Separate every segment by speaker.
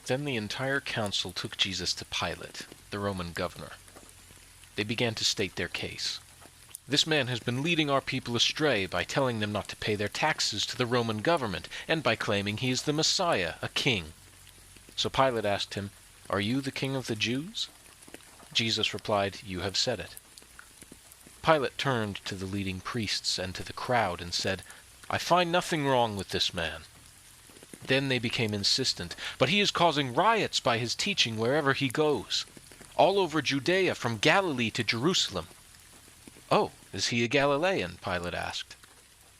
Speaker 1: Then the entire council took Jesus to Pilate, the Roman governor. They began to state their case. "This man has been leading our people astray by telling them not to pay their taxes to the Roman government, and by claiming he is the Messiah, a king." So Pilate asked him, "Are you the king of the Jews?" Jesus replied, "You have said it." Pilate turned to the leading priests and to the crowd and said, "I find nothing wrong with this man." Then they became insistent, "But he is causing riots by his teaching wherever he goes, all over Judea, from Galilee to Jerusalem." "Oh, is he a Galilean?" Pilate asked.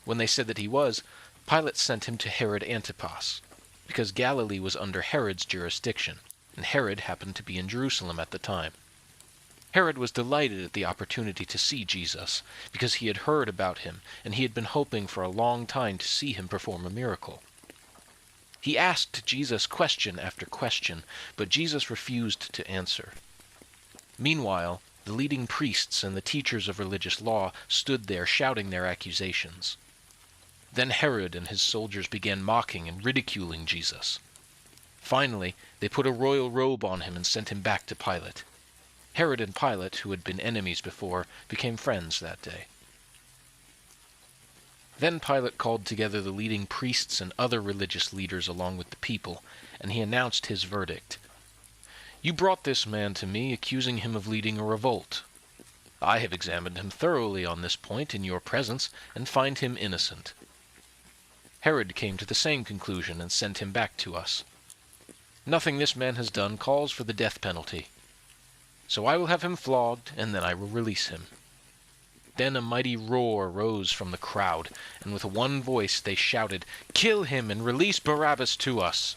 Speaker 1: When they said that he was, Pilate sent him to Herod Antipas, because Galilee was under Herod's jurisdiction, and Herod happened to be in Jerusalem at the time. Herod was delighted at the opportunity to see Jesus, because he had heard about him, and he had been hoping for a long time to see him perform a miracle. He asked Jesus question after question, but Jesus refused to answer. Meanwhile, the leading priests and the teachers of religious law stood there shouting their accusations. Then Herod and his soldiers began mocking and ridiculing Jesus. Finally, they put a royal robe on him and sent him back to Pilate. Herod and Pilate, who had been enemies before, became friends that day. Then Pilate called together the leading priests and other religious leaders along with the people, and he announced his verdict. "You brought this man to me, accusing him of leading a revolt. I have examined him thoroughly on this point in your presence, and find him innocent." Herod came to the same conclusion and sent him back to us. "Nothing this man has done calls for the death penalty. So I will have him flogged, and then I will release him." Then a mighty roar rose from the crowd, and with one voice they shouted, "Kill him and release Barabbas to us!"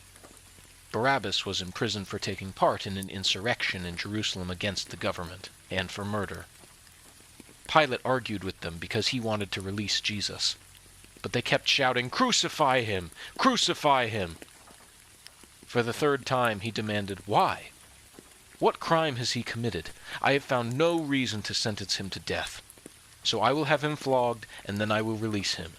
Speaker 1: Barabbas was imprisoned for taking part in an insurrection in Jerusalem against the government, and for murder. Pilate argued with them because he wanted to release Jesus, but they kept shouting, "Crucify him! Crucify him!" For the third time he demanded, "Why? What crime has he committed? I have found no reason to sentence him to death. So I will have him flogged, and then I will release him."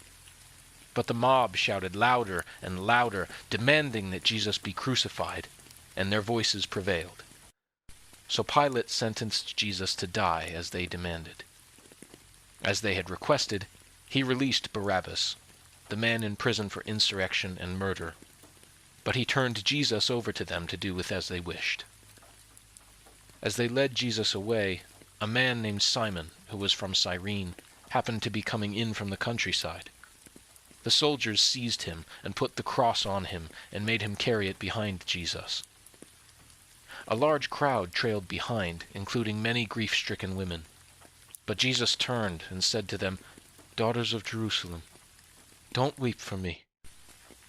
Speaker 1: But the mob shouted louder and louder, demanding that Jesus be crucified, and their voices prevailed. So Pilate sentenced Jesus to die as they demanded. As they had requested, he released Barabbas, the man in prison for insurrection and murder, but he turned Jesus over to them to do with as they wished. As they led Jesus away, a man named Simon, who was from Cyrene, happened to be coming in from the countryside. The soldiers seized him and put the cross on him and made him carry it behind Jesus. A large crowd trailed behind, including many grief-stricken women. But Jesus turned and said to them, "Daughters of Jerusalem, don't weep for me,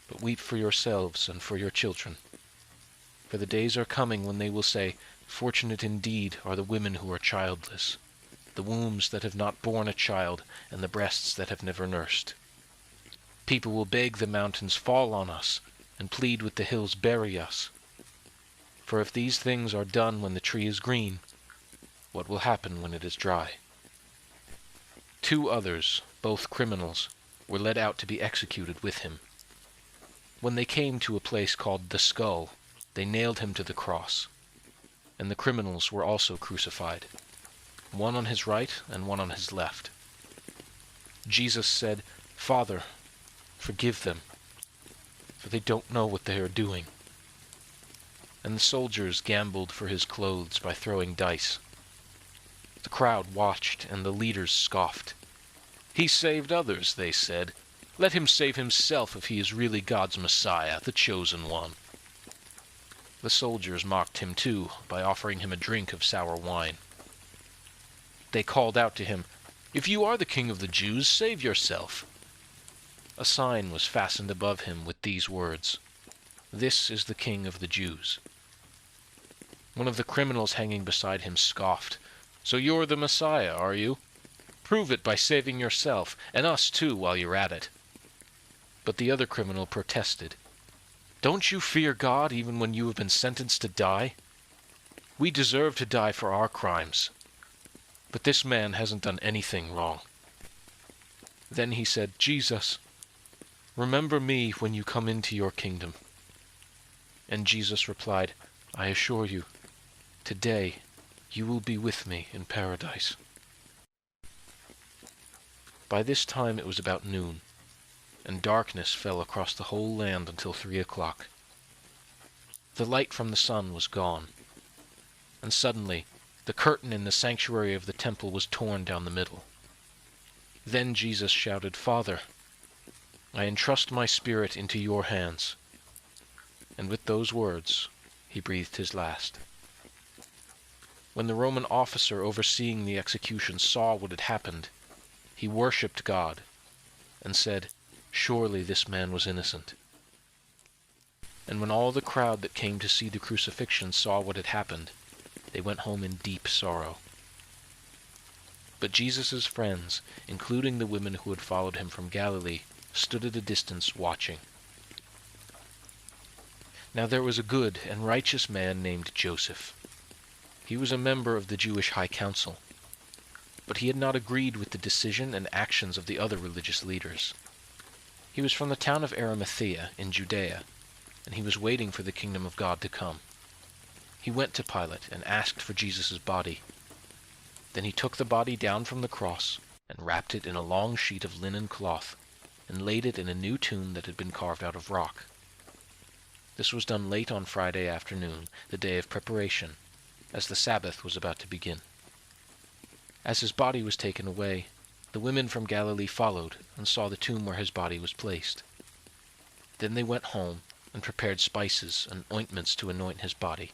Speaker 1: but weep for yourselves and for your children. For the days are coming when they will say, 'Fortunate indeed are the women who are childless, the wombs that have not borne a child, and the breasts that have never nursed.' People will beg the mountains, 'Fall on us,' and plead with the hills, 'Bury us.' For if these things are done when the tree is green, what will happen when it is dry?" 2 others, both criminals, were led out to be executed with him. When they came to a place called the Skull, they nailed him to the cross, and the criminals were also crucified, one on his right and one on his left. Jesus said, "Father, forgive them, for they don't know what they are doing." And the soldiers gambled for his clothes by throwing dice. The crowd watched, and the leaders scoffed. "He saved others," they said. "Let him save himself if he is really God's Messiah, the chosen one." The soldiers mocked him too by offering him a drink of sour wine. They called out to him, "If you are the king of the Jews, save yourself." A sign was fastened above him with these words, "This is the King of the Jews." One of the criminals hanging beside him scoffed, "So you're the Messiah, are you? Prove it by saving yourself, and us too while you're at it." But the other criminal protested, "Don't you fear God even when you have been sentenced to die? We deserve to die for our crimes, but this man hasn't done anything wrong." Then he said, "Jesus, remember me when you come into your kingdom." And Jesus replied, I assure you, today you will be with me in paradise. By this time it was about noon, and darkness fell across the whole land until 3 o'clock. The light from the sun was gone, and suddenly the curtain in the sanctuary of the temple was torn down the middle. Then Jesus shouted, Father, I entrust my spirit into your hands. And with those words, he breathed his last. When the Roman officer overseeing the execution saw what had happened, he worshipped God and said, Surely this man was innocent. And when all the crowd that came to see the crucifixion saw what had happened, they went home in deep sorrow. But Jesus' friends, including the women who had followed him from Galilee, stood at a distance watching. Now there was a good and righteous man named Joseph. He was a member of the Jewish High Council, but he had not agreed with the decision and actions of the other religious leaders. He was from the town of Arimathea in Judea, and he was waiting for the kingdom of God to come. He went to Pilate and asked for Jesus' body. Then he took the body down from the cross and wrapped it in a long sheet of linen cloth and laid it in a new tomb that had been carved out of rock. This was done late on Friday afternoon, the day of preparation, as the Sabbath was about to begin. As his body was taken away, the women from Galilee followed and saw the tomb where his body was placed. Then they went home and prepared spices and ointments to anoint his body.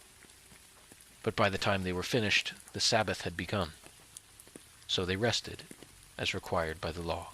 Speaker 1: But by the time they were finished, the Sabbath had begun. So they rested, as required by the law.